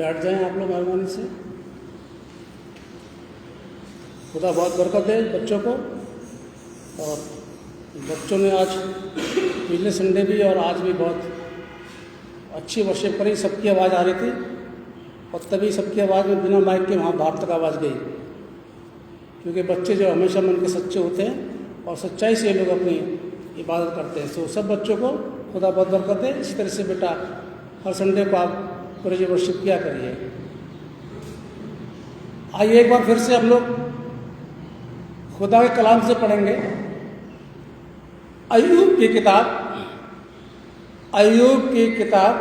बैठ जाएं आप लोग मेहरबानी से। खुदा बहुत बरकत दे बच्चों को। और बच्चों ने आज पिछले संडे भी और आज भी बहुत अच्छी वर्शिप करी। सबकी आवाज़ आ रही थी और तभी सबकी आवाज़ में बिना माइक के वहाँ बाहर तक आवाज़ गई, क्योंकि बच्चे जो हमेशा मन के सच्चे होते हैं और सच्चाई से ये लोग अपनी इबादत करते हैं। तो सब बच्चों को खुदा बहुत बरकत दे। इसी तरह से बेटा हर संडे को आप प्रेज़ वर्शिप किया करिए। आइए एक बार फिर से हम लोग खुदा के कलाम से पढ़ेंगे अय्यूब की किताब। अय्यूब की किताब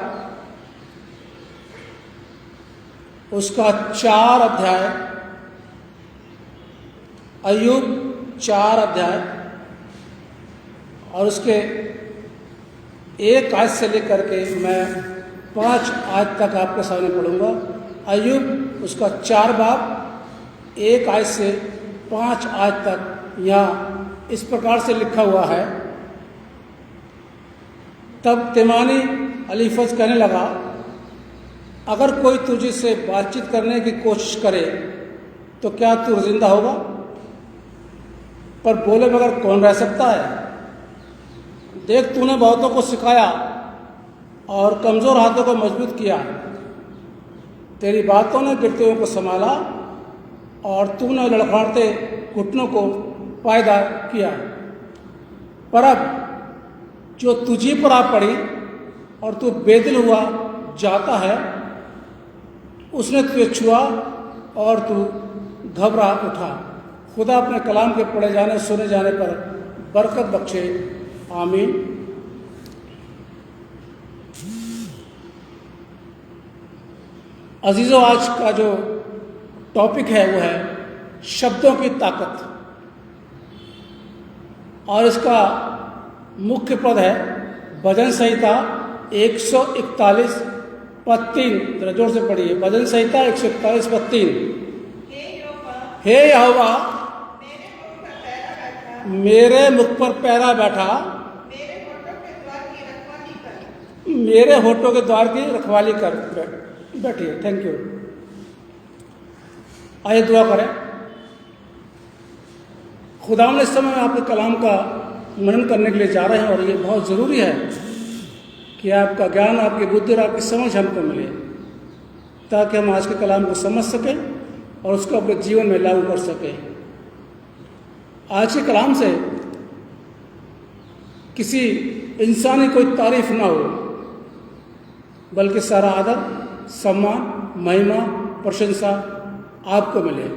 उसका 4 अध्याय, अय्यूब 4 अध्याय और उसके 1 आयत से लेकर के मैं 5 आयत तक आपके सामने पढ़ूंगा। अय्यूब उसका 4 बाब 1 आयत से 5 आयत तक यहाँ इस प्रकार से लिखा हुआ है। तब तेमानी अलीफज कहने लगा, अगर कोई तुझे से बातचीत करने की कोशिश करे तो क्या तू जिंदा होगा? पर बोले मगर कौन रह सकता है? देख, तूने बहुतों को सिखाया और कमज़ोर हाथों को मजबूत किया। तेरी बातों ने गिरते हुए को संभाला और तूने लड़खड़ाते घुटनों को पायदार किया। पर अब जो तुझी पर आ पड़ी और तू बेदिल हुआ जाता है, उसने तुझे छुआ और तू घबरा उठा। खुदा अपने कलाम के पढ़े जाने सुने जाने पर बरकत बख्शे, आमीन। अजीज़ों, आज का जो टॉपिक है वो है शब्दों की ताकत और इसका मुख्य पद है भजन संहिता 141 पद 3। जरा जोर से पढ़िए, भजन संहिता 141 पद 3। हे यहोवा मेरे मुख पर पैरा बैठा, मेरे होठों के द्वार की रखवाली कर। बैठिए, थैंक यू। आइए दुआ करें। खुदावंद ने इस समय आपके कलाम का मनन करने के लिए जा रहे हैं और ये बहुत ज़रूरी है कि आपका ज्ञान, आपकी बुद्धि और आपकी समझ हमको मिले, ताकि हम आज के कलाम को समझ सकें और उसको अपने जीवन में लागू कर सकें। आज के कलाम से किसी इंसानी कोई तारीफ ना हो, बल्कि सारा आदर, सम्मान, महिमा, प्रशंसा आपको मिले।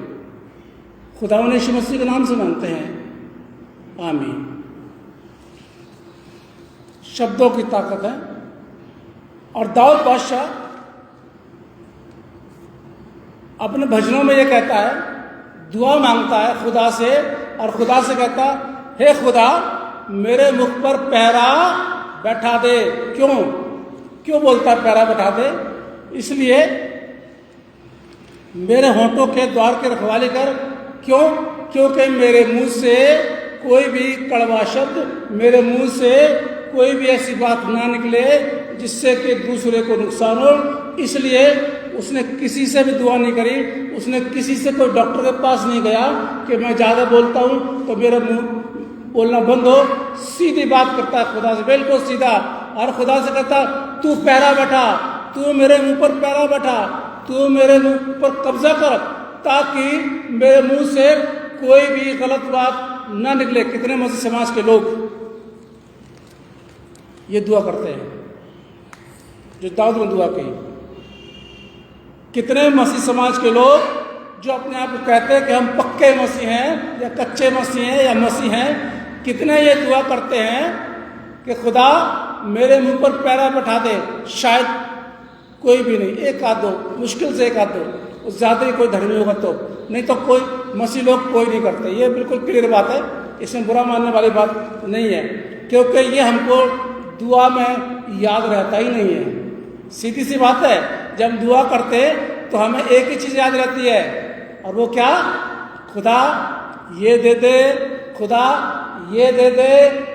खुदावंद यीशु मसीह के नाम से मांगते हैं, आमीन। शब्दों की ताकत है। और दाऊद बादशाह अपने भजनों में ये कहता है, दुआ मांगता है खुदा से और खुदा से कहता, हे खुदा मेरे मुख पर पहरा बैठा दे। क्यों बोलता है पहरा बैठा दे? इसलिए मेरे होठों के द्वार की रखवाली कर। क्योंकि मेरे मुंह से कोई भी कड़वा शब्द, मेरे मुंह से कोई भी ऐसी बात ना निकले जिससे कि दूसरे को नुकसान हो। इसलिए उसने किसी से भी दुआ नहीं करी, उसने किसी से कोई डॉक्टर के पास नहीं गया कि मैं ज़्यादा बोलता हूँ तो मेरा मुंह बोलना बंद हो। सीधी बात करता है खुदा से, बिल्कुल सीधा। और खुदा से कहता, तू पैरा बैठा, तू मेरे मुंह पर पैरा बैठा, तू मेरे मुंह पर कब्जा कर, ताकि मेरे मुंह से कोई भी गलत बात ना निकले। कितने मसीह समाज के लोग ये दुआ करते हैं जो दाऊद ने दुआ की? कितने मसीह समाज के लोग जो अपने आप को कहते हैं कि हम पक्के मसीह हैं या कच्चे मसीह हैं या मसीह हैं, कितने ये दुआ करते हैं कि खुदा मेरे मुंह पर पैरा बैठा दे। शायद कोई भी नहीं, एक आध दो, मुश्किल से एक आध दो, ज़्यादा ही कोई धर्मी होगा तो, नहीं तो कोई मसीह लोग कोई नहीं करते। ये बिल्कुल क्लियर बात है, इसमें बुरा मानने वाली बात नहीं है, क्योंकि ये हमको दुआ में याद रहता ही नहीं है। सीधी सी बात है, जब दुआ करते तो हमें एक ही चीज़ याद रहती है, और वो क्या? खुदा ये दे दे, खुदा ये दे दे,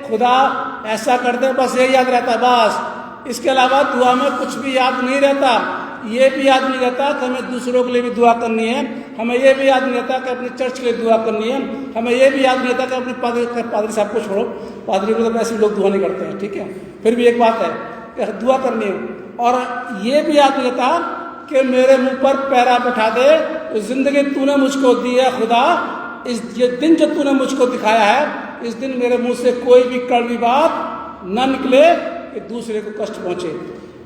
खुदा ऐसा कर दे, बस यही याद रहता है बस। इसके अलावा दुआ में कुछ भी याद नहीं रहता। ये भी याद नहीं रहता कि हमें दूसरों के लिए भी दुआ करनी है, हमें ये भी याद नहीं रहता कि अपने चर्च के लिए दुआ करनी है, हमें ये भी याद नहीं रहता कि अपने पादरी साहब को छोड़ो, पादरी को तो वैसे भी लोग दुआ नहीं करते हैं, ठीक है, फिर भी एक बात है कि दुआ करनी है। और ये भी याद नहीं रहता कि मेरे मुंह पर पैरा बैठा दे, तो जिंदगी तूने मुझको दी है खुदा, ये दिन जो तूने मुझको दिखाया है, इस दिन मेरे मुंह से कोई भी कड़वी बात ना निकले कि दूसरे को कष्ट पहुंचे।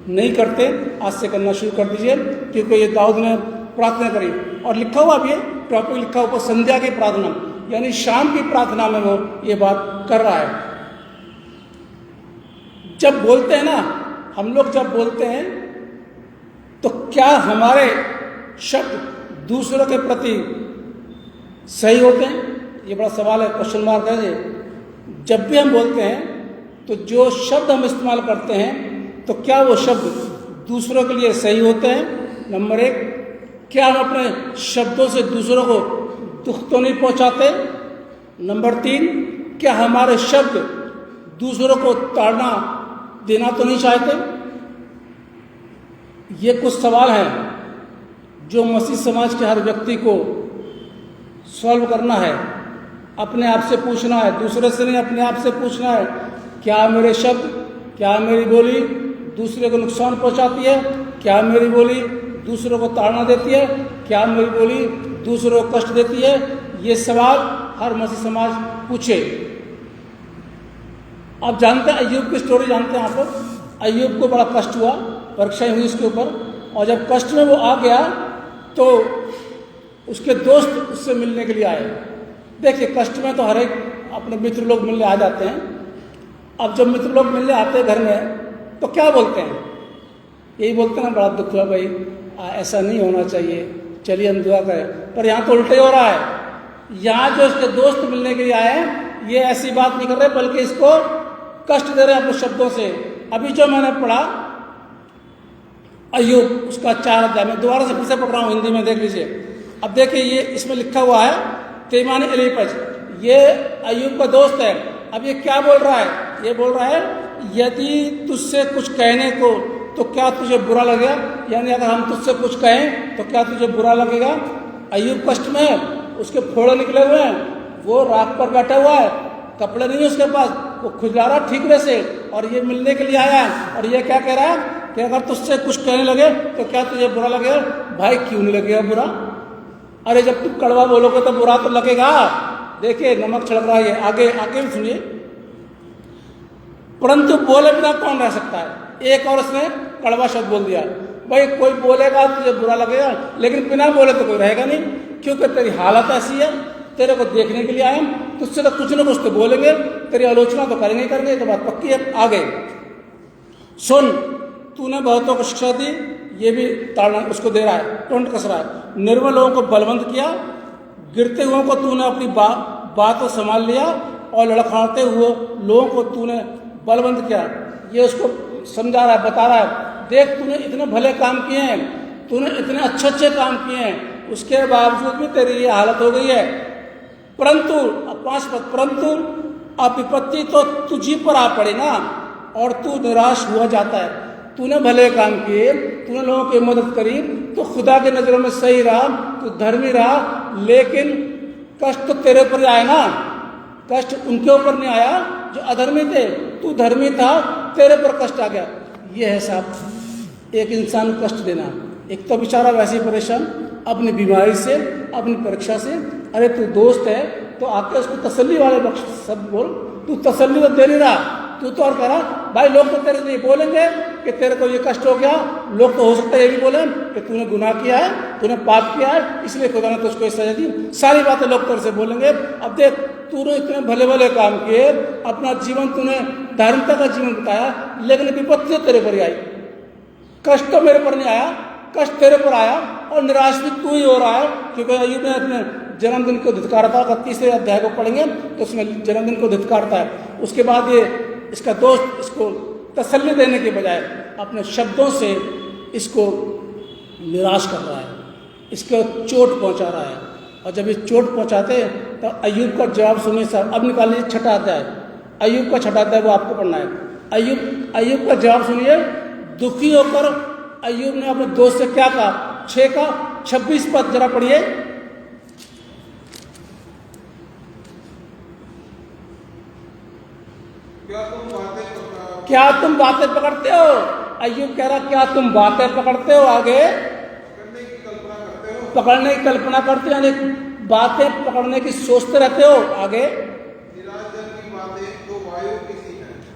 नहीं करते, आज से करना शुरू कर दीजिए, क्योंकि ये दाऊद ने प्रार्थना करी और लिखा हुआ भी है, टॉपिक लिखा हुआ संध्या की प्रार्थना, यानी शाम की प्रार्थना में वो ये बात कर रहा है। जब बोलते हैं ना, हम लोग जब बोलते हैं तो क्या हमारे शब्द दूसरों के प्रति सही होते हैं? ये बड़ा सवाल है, क्वेश्चन मार्क है ये। जब भी हम बोलते हैं तो जो शब्द हम इस्तेमाल करते हैं तो क्या वो शब्द दूसरों के लिए सही होते हैं? नंबर एक, क्या हम अपने शब्दों से दूसरों को दुख तो नहीं पहुंचाते? नंबर तीन, क्या हमारे शब्द दूसरों को ताड़ना देना तो नहीं चाहते? ये कुछ सवाल हैं जो मसीह समाज के हर व्यक्ति को सॉल्व करना है, अपने आप से पूछना है, दूसरे से नहीं, अपने आप से पूछना है। क्या मेरे शब्द, क्या मेरी बोली दूसरे को नुकसान पहुंचाती है? क्या मेरी बोली दूसरों को ताड़ना देती है? क्या मेरी बोली दूसरों को कष्ट देती है? ये सवाल हर मसीह समाज पूछे। आप जानते हैं अय्यूब की स्टोरी जानते हैं आप लोग? अय्यूब को बड़ा कष्ट हुआ, परीक्षाएं हुई उसके ऊपर, और जब कष्ट में वो आ गया तो उसके दोस्त उससे मिलने के लिए आए। देखिए, कष्ट में तो हर एक अपने मित्र लोग मिलने आ जाते हैं। अब जब मित्र लोग मिलने आते हैं घर में तो क्या बोलते हैं? यही बोलते हैं ना, बड़ा दुख हुआ भाई, ऐसा नहीं होना चाहिए, चलिए हम दुआ करें। पर यहाँ तो उल्टे हो रहा है। यहाँ जो उसके दोस्त मिलने के लिए आए हैं, ये ऐसी बात नहीं कर रहे, बल्कि इसको कष्ट दे रहे हैं अपने शब्दों से। अभी जो मैंने पढ़ा अय्यूब उसका 4 अध्याय, मैं दोबारा से फिर से पढ़ रहा हूँ, हिंदी में देख लीजिए। अब देखिए, ये इसमें लिखा हुआ है तेमानी एलीपज, ये अय्यूब का दोस्त है। अब ये क्या बोल रहा है? ये बोल रहा है, यदि तुझसे कुछ कहने को तो क्या तुझे बुरा लगेगा? यानी अगर हम तुझसे कुछ कहें तो क्या तुझे बुरा लगेगा? अय्यूब कष्ट में है, उसके फोड़े निकले हुए हैं, वो राख पर बैठा हुआ है, कपड़े नहीं है उसके पास, वो खुजला रहा ठीकरे से, और ये मिलने के लिए आया है। और ये क्या कह रहा है कि अगर तुझसे कुछ कहने लगे तो क्या तुझे बुरा लगेगा? भाई क्यों नहीं लगेगा बुरा? अरे जब तुम कड़वा बोलोगे तो बुरा तो लगेगा। देखिए, नमक छिड़क रहा है, आगे आगे भी सुनिए। परंतु बोले बिना कौन रह सकता है? एक और उसने कड़वा शब्द बोल दिया। भाई कोई बोलेगा तुझे बुरा लगेगा, लेकिन बिना बोले तो कोई रहेगा नहीं, क्योंकि तेरी हालत ऐसी है, तेरे को देखने के लिए आए हम, तुझसे तो कुछ ना कुछ तो बोलेंगे, तेरी आलोचना तो करेंगे ही करेंगे, तो बात पक्की है। आगे सुन, तूने बहुतों को शिक्षा दी, ये भी ताड़ना उसको दे रहा है, टोंट कस रहा है। निर्बल लोगों को बलवंत किया, गिरते हुओं को तूने अपनी बातों संभाल लिया, और लड़खड़ाते हुए लोगों को तूने बलवंत किया। ये उसको समझा रहा है, बता रहा है, देख तूने इतने भले काम किए हैं, तूने इतने अच्छे अच्छे काम किए हैं, उसके बावजूद भी तेरी ये हालत हो गई है। परंतु 5 पद, परंतु अब विपत्ति तो तुझी पर आ पड़ी ना, और तू निराश हुआ जाता है। तूने भले काम किए, तूने लोगों की मदद करी, तो खुदा की नज़रों में सही रहा, तू धर्मी रहा, लेकिन कष्ट तो तेरे ऊपर आया ना, कष्ट उनके ऊपर नहीं आया जो अधर्मी थे, तू धर्मी था, तेरे पर कष्ट आ गया। ये है साहब एक इंसान को कष्ट देना। एक तो बेचारा वैसे ही परेशान अपनी बीमारी से, अपनी परीक्षा से, अरे तू दोस्त है तो आके उसको तसल्ली वाले बख्श सब बोल, तू तसल्ली तो दे नहीं रहा, तू तो और करा। भाई लोग तो तेरे लिए बोलेंगे कि तेरे को ये कष्ट हो गया, लोग तो हो सकता है ये भी बोले कि तूने गुनाह किया है, तूने पाप किया है, इसलिए खुदा ने तुझको इस सजा दी, सारी बातें लोग तेरे से बोलेंगे। अब देख, तूने इतने भले भले काम किए, अपना जीवन तूने धार्मिकता का जीवन बिताया, लेकिन विपत्ति तेरे पर आई, कष्ट तो मेरे पर नहीं आया, कष्ट तेरे पर आया, और निराश भी तू ही हो रहा है। क्योंकि अय्यूब ने अपने जन्मदिन को धिक्कारता है, 30वें अध्याय को पढ़ेंगे तो उसमें जन्मदिन को धिक्कारता है। उसके बाद ये इसका दोस्त इसको तसल्ली देने के बजाय अपने शब्दों से इसको निराश कर रहा है, इसको चोट पहुंचा रहा है। और जब ये चोट पहुंचाते हैं तो अय्यूब का जवाब सुनिए साहब। अब निकाल लीजिए 6 अध्याय, अय्यूब का 6 अध्याय, वो आपको पढ़ना है। अय्यूब का जवाब सुनिए। दुखी होकर अय्यूब ने अपने दोस्त से क्या कहा? 6 का 26 पद जरा पढ़िए। क्या तुम बातें पकड़ते हो? अय्यूब कह रहा क्या तुम बातें पकड़ते हो? आगे पकड़ने की कल्पना करते हो, यानी बातें पकड़ने की सोचते रहते हो। आगे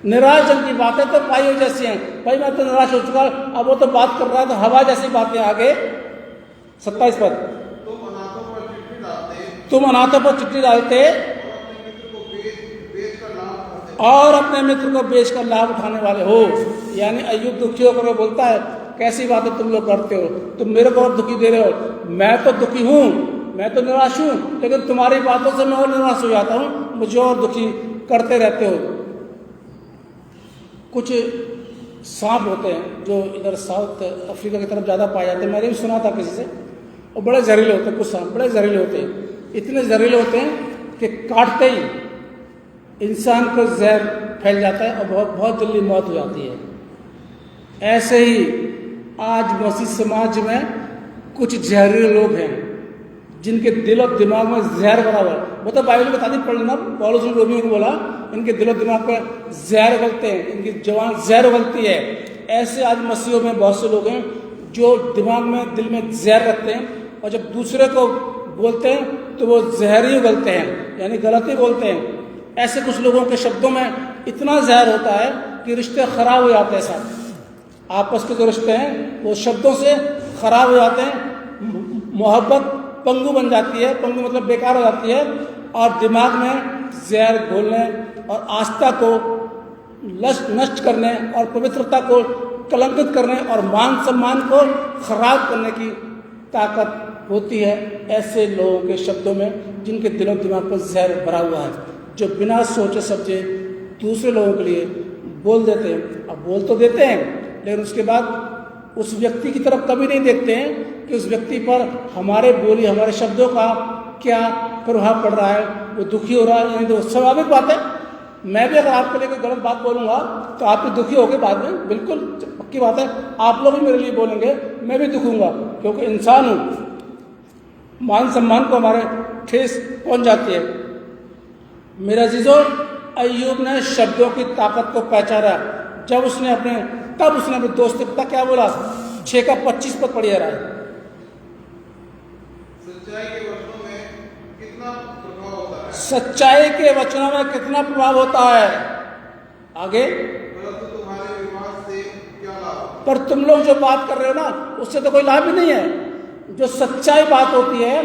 निराश जन की बातें तो वायु जैसी हैं। भाई मैं तो निराश हो चुका, अब वो तो बात कर रहा है तो हवा जैसी बातें। आगे 27 पद, तुम अनाथों पर चिट्ठी डालते और अपने मित्र को बेचकर लाभ उठाने वाले हो। यानी अय्यूब दुखी होकर बोलता है कैसी बातें तुम लोग करते हो, तुम मेरे को और दुखी दे रहे हो। मैं तो दुखी हूँ, मैं तो निराश हूँ, लेकिन तुम्हारी बातों से मैं और निराश हो जाता हूँ, मुझे और दुखी करते रहते हो। कुछ सांप होते हैं जो इधर साउथ अफ्रीका की तरफ ज़्यादा पाए जाते हैं, मैंने भी सुना था किसी से, और बड़े जहरीले होते हैं। कुछ सांप बड़े जहरीले होते हैं, इतने जहरीले होते हैं कि काटते ही इंसान को जहर फैल जाता है और बहुत बहुत जल्दी मौत हो जाती है। ऐसे ही आज मसीह समाज में कुछ जहरीले लोग हैं जिनके दिल और दिमाग में जहर भरा हुआ है। वो तो बाइबल बता दी, पढ़ लेना। पौलुस ने रोमियों को बोला इनके दिल और दिमाग पर जहर उगलते हैं, इनकी जवान जहर उगलती है। ऐसे आज मसीहों में बहुत से लोग हैं जो दिमाग में दिल में जहर रखते हैं और जब दूसरे को बोलते हैं तो वो जहर ही उगलते हैं, यानी गलत ही बोलते हैं। ऐसे कुछ लोगों के शब्दों में इतना जहर होता है कि रिश्ते खराब हो जाते हैं। साथ आपस के जो रिश्ते हैं वो शब्दों से खराब हो जाते हैं, मोहब्बत पंगु बन जाती है, पंगु मतलब बेकार हो जाती है, और दिमाग में जहर घोलने और आस्था को नष्ट करने और पवित्रता को कलंकित करने और मान सम्मान को खराब करने की ताकत होती है ऐसे लोगों के शब्दों में जिनके दिलो दिमाग पर जहर भरा हुआ है, जो बिना सोचे समझे दूसरे लोगों के लिए बोल देते हैं। अब बोल तो देते हैं लेकिन उसके बाद उस व्यक्ति की तरफ कभी नहीं देखते हैं कि उस व्यक्ति पर हमारे बोली हमारे शब्दों का क्या प्रभाव पड़ रहा है, वो दुखी हो रहा है। यानी तो स्वाभाविक बात है, मैं भी अगर आपके लिए कोई गलत बात बोलूँगा तो आप भी दुखी होगे बाद में, बिल्कुल पक्की बात है। आप लोग भी मेरे लिए बोलेंगे, मैं भी दुखूंगा, क्योंकि इंसान हूँ। मान सम्मान को हमारे ठेस पहुँच जाती है। मेरा जीजो, अय्यूब ने शब्दों की ताकत को पहचाना तब उसने अपने दोस्त को क्या बोला? 6 का 25 पद पढ़ रहा है। सच्चाई के वचनों में कितना प्रभाव होता है? आगे, तुम्हारे विवाद से क्या लाभ? पर तुम लोग जो बात कर रहे हो ना, उससे तो कोई लाभ ही नहीं है। जो सच्चाई बात होती है,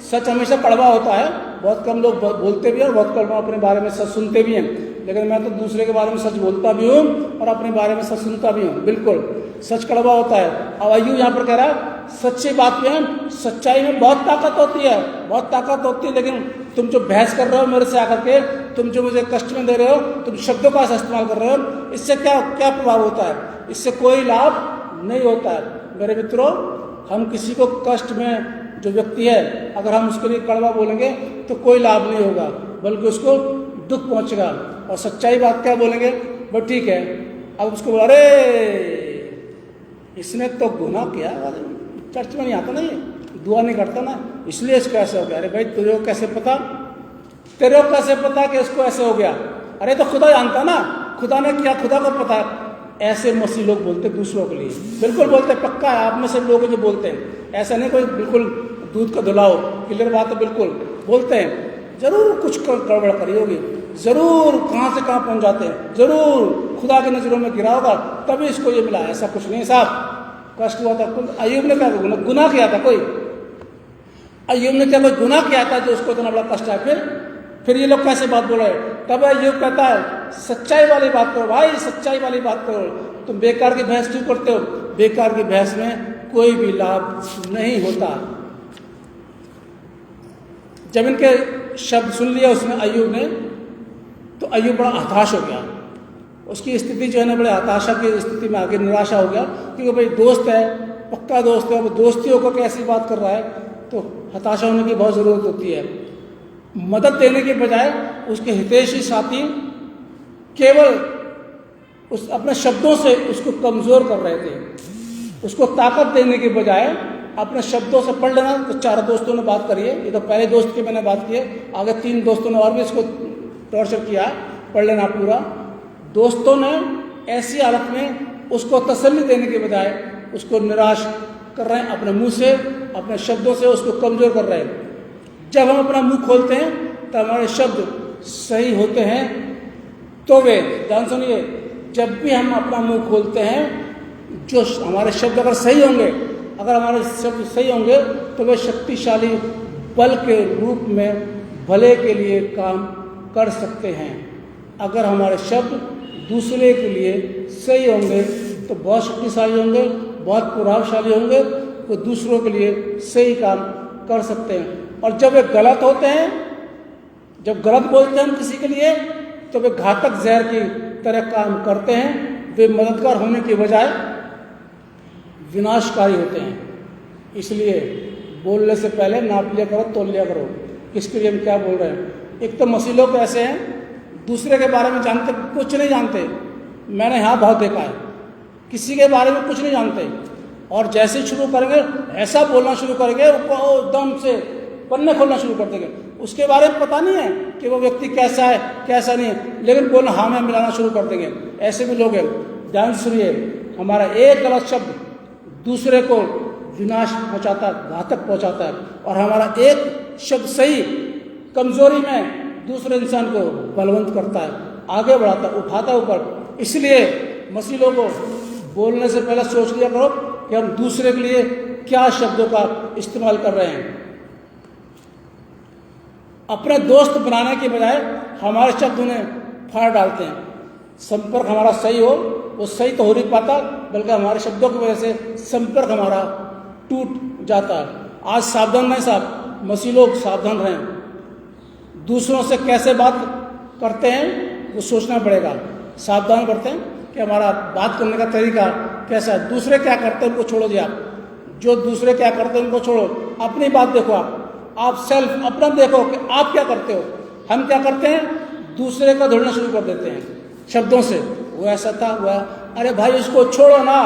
सच हमेशा कड़वा होता है। बहुत कम लोग बोलते भी हैं और बहुत कम लोग अपने बारे में सच सुनते भी हैं, लेकिन मैं तो दूसरे के बारे में सच बोलता भी हूँ और अपने बारे में सच सुनता भी हूँ। बिल्कुल सच कड़वा होता है। अब अय्यूब यहाँ पर कह रहा है सच्ची बात में, सच्चाई में बहुत ताकत होती है, बहुत ताकत होती है। लेकिन तुम जो बहस कर रहे हो मेरे से आकर के, तुम जो मुझे कष्ट में दे रहे हो, तुम शब्दों का इस्तेमाल कर रहे हो, इससे क्या क्या प्रभाव होता है? इससे कोई लाभ नहीं होता है। मेरे मित्रों, हम किसी को कष्ट में जो व्यक्ति है अगर हम उसके लिए कड़वा बोलेंगे तो कोई लाभ नहीं होगा, बल्कि उसको दुख पहुंचेगा। और सच्चाई बात क्या बोलेंगे? वो ठीक है, अब उसको बोला अरे इसने तो गुनाह किया, चर्च में नहीं आता ना, ये दुआ नहीं करता ना, इसलिए इसको ऐसे हो गया। अरे भाई तेरे को कैसे पता कि इसको ऐसे हो गया? अरे तो खुदा जानता ना, खुदा ने किया, खुदा को पता। ऐसे मसीह लोग बोलते दूसरों के लिए, बिल्कुल बोलते, पक्का है आप में से लोग जो बोलते हैं। ऐसा नहीं कोई बिल्कुल दूध का धुलाओ, क्लियर बात है, बिल्कुल बोलते हैं। जरूर कुछ गड़बड़ करी होगी, जरूर कहाँ से कहाँ पहुँच जाते हैं, जरूर खुदा की नजरों में गिरा होगा तभी इसको ये मिला। ऐसा कुछ नहीं साहब, कष्ट हुआ था। अय्यूब ने क्या गुनाह किया था? अय्यूब ने क्या कोई गुनाह किया था जो उसको इतना बड़ा कष्ट है? फिर ये लोग कैसे बात बोल रहे हैं? तब अय्यूब कहता है सच्चाई वाली बात करो भाई, सच्चाई वाली बात करो। तुम बेकार की बहस क्यों करते हो? बेकार की बहस में कोई भी लाभ नहीं होता। जब इनके शब्द सुन लिया उसने, अय्यूब ने, तो अय्यूब बड़ा हताश हो गया। उसकी स्थिति जो है ना, बड़े हताशा की स्थिति में आगे निराशा हो गया, क्योंकि भाई दोस्त है, पक्का दोस्त है, वो दोस्ती होकर कैसी बात कर रहा है, तो हताशा होने की बहुत ज़रूरत होती है। मदद देने के बजाय उसके हितैषी साथी केवल उस अपने शब्दों से उसको कमज़ोर कर रहे थे, उसको ताकत देने के बजाय अपने शब्दों से पढ़ लेना। तो 4 दोस्तों ने बात करी है, ये तो पहले दोस्त की मैंने बात की है, आगे 3 दोस्तों ने और भी इसको टॉर्चर किया, पढ़ लेना पूरा। दोस्तों ने ऐसी हालत में उसको तसल्ली देने के बजाय उसको निराश कर रहे हैं, अपने मुंह से, अपने शब्दों से उसको कमज़ोर कर रहे हैं। जब हम अपना मुंह खोलते हैं तो हमारे शब्द सही होते हैं। तो वे ध्यान सुनिए, जब भी हम अपना मुंह खोलते हैं, जो हमारे शब्द अगर सही होंगे, अगर हमारे शब्द सही होंगे तो वे शक्तिशाली बल के रूप में भले के लिए काम कर सकते हैं। अगर हमारे शब्द दूसरे के लिए सही होंगे तो बहुत शक्तिशाली होंगे, बहुत प्रभावशाली होंगे, वो दूसरों के लिए सही काम कर सकते हैं। और जब वे गलत होते हैं, जब गलत बोलते हैं हम किसी के लिए, तो वे घातक जहर की तरह काम करते हैं। वे मददगार होने के बजाय विनाशकारी होते हैं। इसलिए बोलने से पहले नाप लिया करो, तोल लिया करो, किसके लिए हम क्या बोल रहे हैं। एक तो मसीह लोग ऐसे हैं, दूसरे के बारे में जानते कुछ नहीं जानते। मैंने यहाँ बहुत देखा है, किसी के बारे में कुछ नहीं जानते, और जैसे शुरू करेंगे ऐसा बोलना शुरू करेंगे, वो दम से पन्ने खोलना शुरू कर देंगे। उसके बारे में पता नहीं है कि वो व्यक्ति कैसा है कैसा नहीं है, लेकिन बोलना हाँ में मिलाना शुरू कर देंगे। ऐसे भी लोग हैं। ध्यान सुनिए, हमारा एक गलत शब्द दूसरे को विनाश पहुंचाता है, घातक पहुंचाता है, और हमारा एक शब्द सही कमजोरी में दूसरे इंसान को बलवंत करता है, आगे बढ़ाता है, उठाता है ऊपर। इसलिए मसीह लोगों, बोलने से पहले सोच लिया करो कि हम दूसरे के लिए क्या शब्दों का इस्तेमाल कर रहे हैं। अपने दोस्त बनाने के बजाय हमारे शब्द उन्हें फाड़ डालते हैं। संपर्क हमारा सही हो, वो सही तो हो नहीं पाता, बल्कि हमारे शब्दों की वजह से संपर्क हमारा टूट जाता है। आज सावधान रहें साहब, मसीह लोग सावधान रहें। दूसरों से कैसे बात करते हैं वो सोचना पड़ेगा। सावधान करते हैं कि हमारा बात करने का तरीका कैसा है। दूसरे क्या करते हैं उनको छोड़ो जी, आप जो दूसरे क्या करते हैं उनको छोड़ो, अपनी बात देखो। आप सेल्फ अपना देखो कि आप क्या करते हो। हम क्या करते हैं, दूसरे का धुलना शुरू कर देते हैं शब्दों से। वो ऐसा था, हुआ, अरे भाई उसको छोड़ो ना,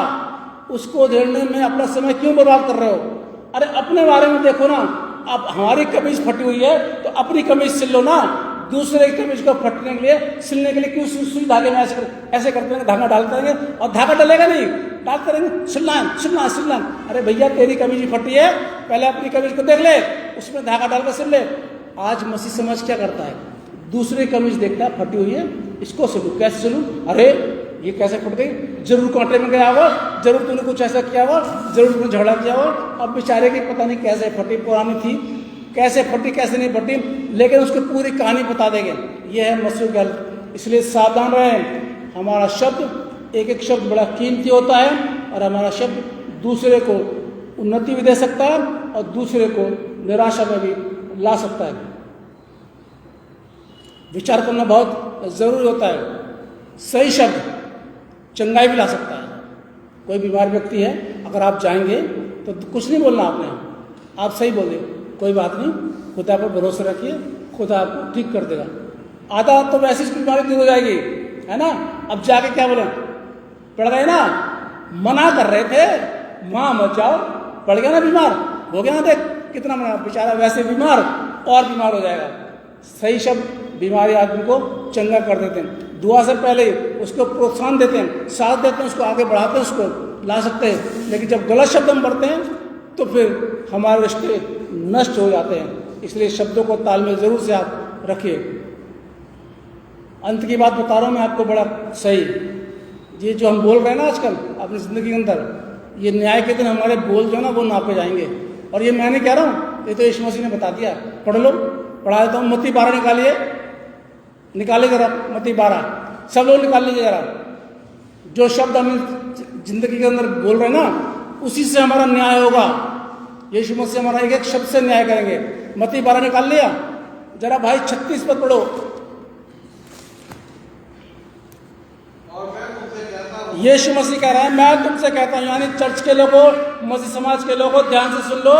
उसको झेलने में अपना समय क्यों बर्बाद कर रहे हो। अरे अपने बारे में देखो ना, अब हमारी कमीज फटी हुई है तो अपनी कमीज सिल लो ना। दूसरे की कमीज को फटने के लिए, सिलने के लिए क्यों सुई धागे में ऐसे करते रहेंगे, धागा डालते रहेंगे, और धागा डलेगा नहीं, डालते रहेंगे, सिलना। अरे भैया तेरी कमीज फटी है, पहले अपनी कमीज को देख ले, उसमें धागा डालकर सिल ले। आज मसीह समाज क्या करता है, दूसरी कमीज देखता है फटी हुई है, इसको सिलूं, कैसे सिलूं, अरे ये कैसे फट गई, जरूर कांटे में गया होगा, जरूर तूने कुछ ऐसा किया होगा, जरूर तूने झगड़ा किया होगा। अब बेचारे की पता नहीं कैसे फटी, पुरानी थी, कैसे फटी कैसे नहीं फटी, लेकिन उसको पूरी कहानी बता देंगे। ये है मसीह का। इसलिए सावधान रहें। हमारा शब्द, एक एक शब्द बड़ा कीमती होता है, और हमारा शब्द दूसरे को उन्नति भी दे सकता है और दूसरे को निराशा में भी ला सकता है। विचार करना बहुत जरूरी होता है। सही शब्द चंगाई भी ला सकता है। कोई बीमार व्यक्ति है, अगर आप जाएंगे तो कुछ नहीं बोलना आपने, आप सही बोले, कोई बात नहीं, खुदा पर भरोसा रखिए, खुदा आपको ठीक कर देगा। आधा तो वैसे ही बीमारी दूर हो जाएगी, है ना। अब जाके क्या बोले, पड़ गए ना, मना कर रहे थे, वहां मत जाओ, पड़ गया ना, बीमार हो गया ना, देख कितना मना, बेचारा वैसे बीमार और बीमार हो जाएगा। सही शब्द बीमारी आदमी को चंगा कर देते हैं। दुआ से पहले उसको प्रोत्साहन देते हैं, साथ देते हैं, उसको आगे बढ़ाते हैं, उसको ला सकते हैं। लेकिन जब गलत शब्द हम पढ़ते हैं तो फिर हमारे रिश्ते नष्ट हो जाते हैं। इसलिए शब्दों को तालमेल जरूर से आप रखिए। अंत की बात बता रहा हूँ मैं आपको, बड़ा सही, ये जो हम बोल रहे हैं ना आजकल अपनी ज़िंदगी के अंदर, ये न्याय के दिन हमारे बोल जो है ना वो नापे जाएंगे। और ये मैं नहीं कह रहा हूँ, ये तो यीशु मसीह ने बता दिया। पढ़ लो, पढ़ा देता हूँ। मत्ती 12 निकालिए जरा, मत्ती 12 सब लोग निकाल लीजिए जरा। जो शब्द हम जिंदगी के अंदर बोल रहे हैं ना, उसी से हमारा न्याय होगा। यीशु मसीह हमारा एक एक शब्द से न्याय करेंगे। मत्ती 12 निकाल लिया जरा भाई, 36 पद पढ़ो। यीशु मसीह कह रहा है, मैं तुमसे कहता हूं, यानी चर्च के लोगों, मसीह समाज के लोगों, ध्यान से सुन लो,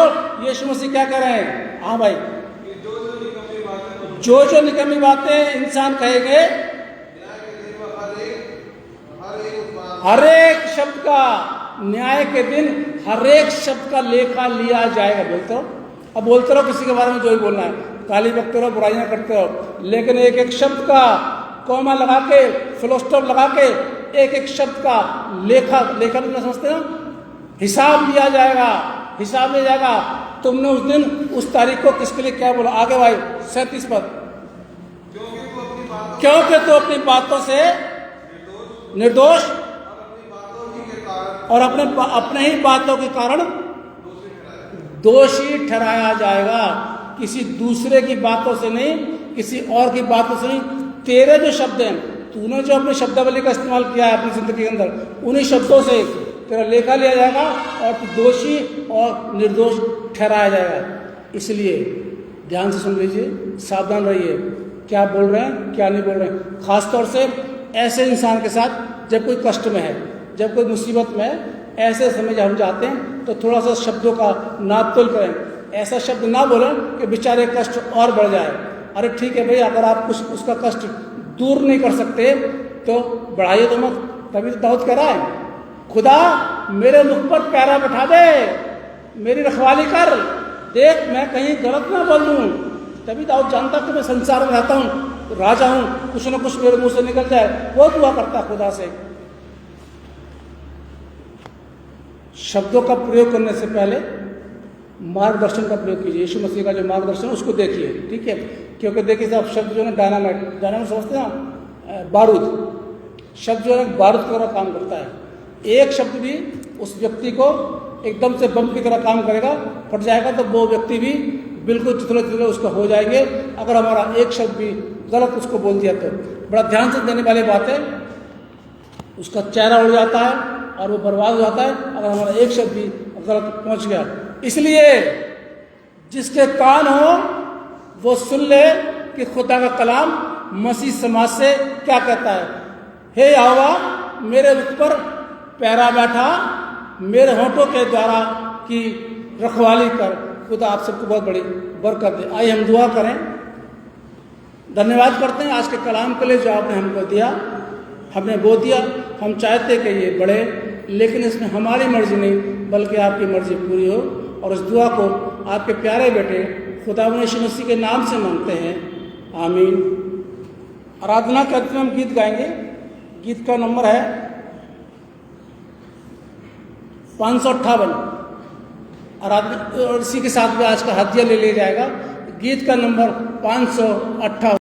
यीशु मसीह क्या कह रहे हैं। हाँ भाई, जो निकम्मी बातें इंसान कहेंगे, हर एक शब्द का न्याय के दिन हर एक शब्द का लेखा लिया जाएगा। बोलते रहो, अब बोलते रहो किसी के बारे में जो ही बोलना है, गाली बकते रहो, बुराइयां करते रहो, लेकिन एक एक शब्द का कॉमा लगा के, फुल स्टॉप लगा के, एक एक शब्द का लेखा भी समझते हो, हिसाब लिया जाएगा, हिसाब लिया जाएगा। तुमने उस दिन उस तारीख को किसके लिए क्या बोला? आगे भाई 37 पद। क्योंकि तू अपनी बातों से निर्दोष और अपने ही बातों के कारण दोषी ठहराया जाएगा। किसी दूसरे की बातों से नहीं, किसी और की बातों से नहीं। तेरे जो शब्द हैं, तूने जो अपनी शब्दावली का इस्तेमाल किया है अपनी जिंदगी के अंदर, उन्हीं शब्दों से तेरा लेखा लिया जाएगा और तू दोषी और निर्दोष ठहराया जाएगा। इसलिए ध्यान से सुन लीजिए, सावधान रहिए, क्या बोल रहे हैं क्या नहीं बोल रहे हैं। खासतौर से ऐसे इंसान के साथ जब कोई कष्ट में है, जब कोई मुसीबत में है, ऐसे समय जब हम जाते हैं तो थोड़ा सा शब्दों का नाप तोल करें। ऐसा शब्द ना बोलें कि बेचारे कष्ट और बढ़ जाए। अरे ठीक है भाई, अगर आप कुछ उसका कष्ट दूर नहीं कर सकते तो बढ़ाइए तो मत। तभी तो दाऊद कह रहा है, खुदा मेरे मुख पर पैरा बैठा दे, मेरी रखवाली कर, देख मैं कहीं गलत ना बोल दूं। तभी दाऊद जानता कि मैं संसार में रहता हूं, राजा हूं, कुछ ना कुछ मेरे मुंह से निकल जाए। वो दुआ करता खुदा से। शब्दों का प्रयोग करने से पहले मार्गदर्शन का प्रयोग कीजिए। यीशु मसीह का जो मार्गदर्शन है उसको देखिए, ठीक है। क्योंकि देखिए साहब, शब्द जो है डायनामाइट समझते हैं ना, बारूद। शब्द जो है बारूद की तरह काम करता है। एक शब्द भी उस व्यक्ति को एकदम से बम की तरह काम करेगा, फट जाएगा तो वो व्यक्ति भी बिल्कुल तितले तितले उसका हो जाएंगे। अगर हमारा एक शब्द भी गलत उसको बोल दिया तो बड़ा ध्यान से देने वाली बात है, उसका चेहरा उड़ जाता है और वो बर्बाद हो जाता है अगर हमारा एक शब्द भी गलत पहुंच गया। इसलिए जिसके कान हो वो सुन ले कि खुदा का कलाम मसीह समाज से क्या कहता है। हे यहोवा, मेरे मुख पर पैरा बैठा, मेरे होठों के द्वारा की रखवाली कर। खुदा आप सबको बहुत बड़ी बरकत दे। आइए हम दुआ करें। धन्यवाद करते हैं आज के कलाम के लिए जो आपने हमको दिया, हमने वो दिया। हम चाहते कि ये बढ़े, लेकिन इसमें हमारी मर्जी नहीं बल्कि आपकी मर्जी पूरी हो। और इस दुआ को आपके प्यारे बेटे खुदा यीशु मसीह के नाम से मांगते हैं, आमीन। आराधना के अंत में हम गीत गाएंगे। गीत का नंबर है 558। आराधना और इसी के साथ में आज का हदिया ले लिया जाएगा। गीत का नंबर 558।